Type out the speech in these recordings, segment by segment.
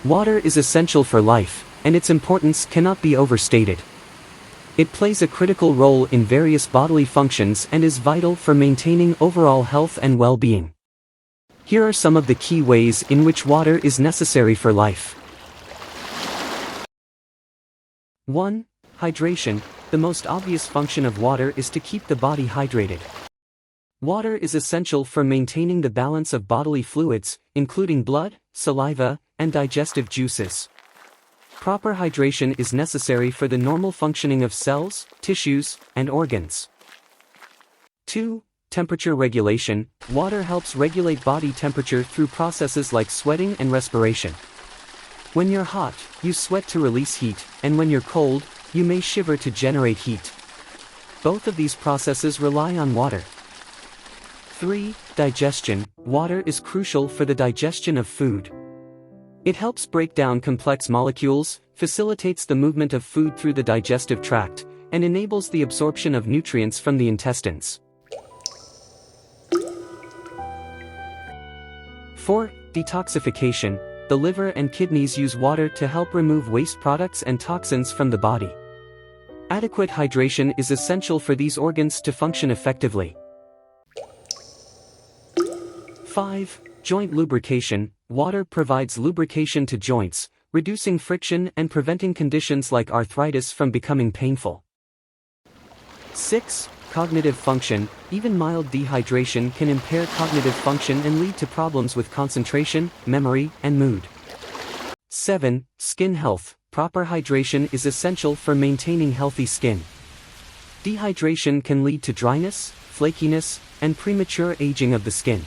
Water is essential for life, and its importance cannot be overstated. It plays a critical role in various bodily functions and is vital for maintaining overall health and well-being. Here are some of the key ways in which water is necessary for life. 1. Hydration. The most obvious function of water is to keep the body hydrated. Water is essential for maintaining the balance of bodily fluids, including blood, saliva, and digestive juices. Proper hydration is necessary for the normal functioning of cells, tissues, and organs. 2. Temperature regulation. Water helps regulate body temperature through processes like sweating and respiration. When you're hot, you sweat to release heat, and when you're cold, you may shiver to generate heat. Both of these processes rely on water. 3. Digestion. Water is crucial for the digestion of food. It helps break down complex molecules, facilitates the movement of food through the digestive tract, and enables the absorption of nutrients from the intestines. 4. Detoxification. The liver and kidneys use water to help remove waste products and toxins from the body. Adequate hydration is essential for these organs to function effectively. 5. Joint lubrication. Water provides lubrication to joints, reducing friction and preventing conditions like arthritis from becoming painful. 6. Cognitive function. Even mild dehydration can impair cognitive function and lead to problems with concentration, memory, and mood. 7. Skin health. Proper hydration is essential for maintaining healthy skin. Dehydration can lead to dryness, flakiness, and premature aging of the skin.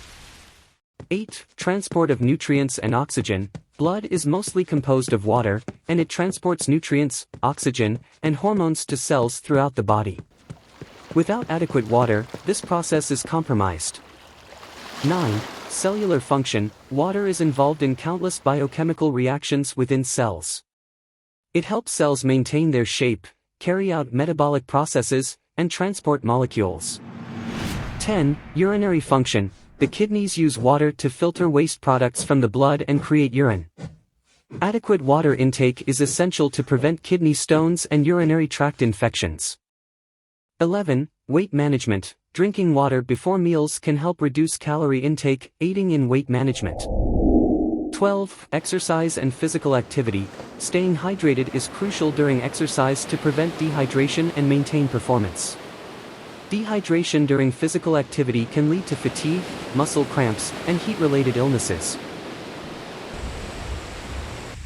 8. Transport of nutrients and oxygen. Blood is mostly composed of water, and it transports nutrients, oxygen, and hormones to cells throughout the body. Without adequate water, this process is compromised. 9. Cellular function. Water is involved in countless biochemical reactions within cells. It helps cells maintain their shape, carry out metabolic processes, and transport molecules. 10. Urinary function. The kidneys use water to filter waste products from the blood and create urine. Adequate water intake is essential to prevent kidney stones and urinary tract infections. 11. Weight management. Drinking water before meals can help reduce calorie intake, aiding in weight management. 12. Exercise and physical activity. Staying hydrated is crucial during exercise to prevent dehydration and maintain performance. Dehydration during physical activity can lead to fatigue, muscle cramps, and heat-related illnesses.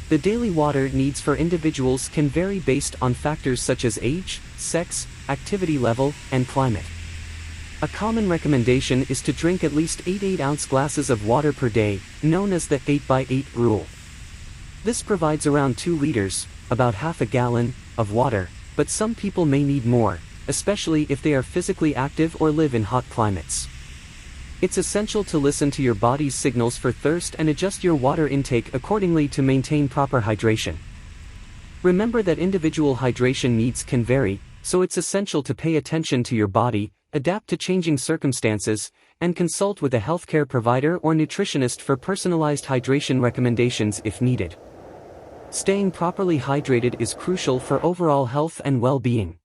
The daily water needs for individuals can vary based on factors such as age, sex, activity level, and climate. A common recommendation is to drink at least 8 8-ounce glasses of water per day, known as the 8x8 rule. This provides around 2 liters, about half a gallon, of water, but some people may need more, especially if they are physically active or live in hot climates. It's essential to listen to your body's signals for thirst and adjust your water intake accordingly to maintain proper hydration. Remember that individual hydration needs can vary, so it's essential to pay attention to your body, adapt to changing circumstances, and consult with a healthcare provider or nutritionist for personalized hydration recommendations if needed. Staying properly hydrated is crucial for overall health and well-being.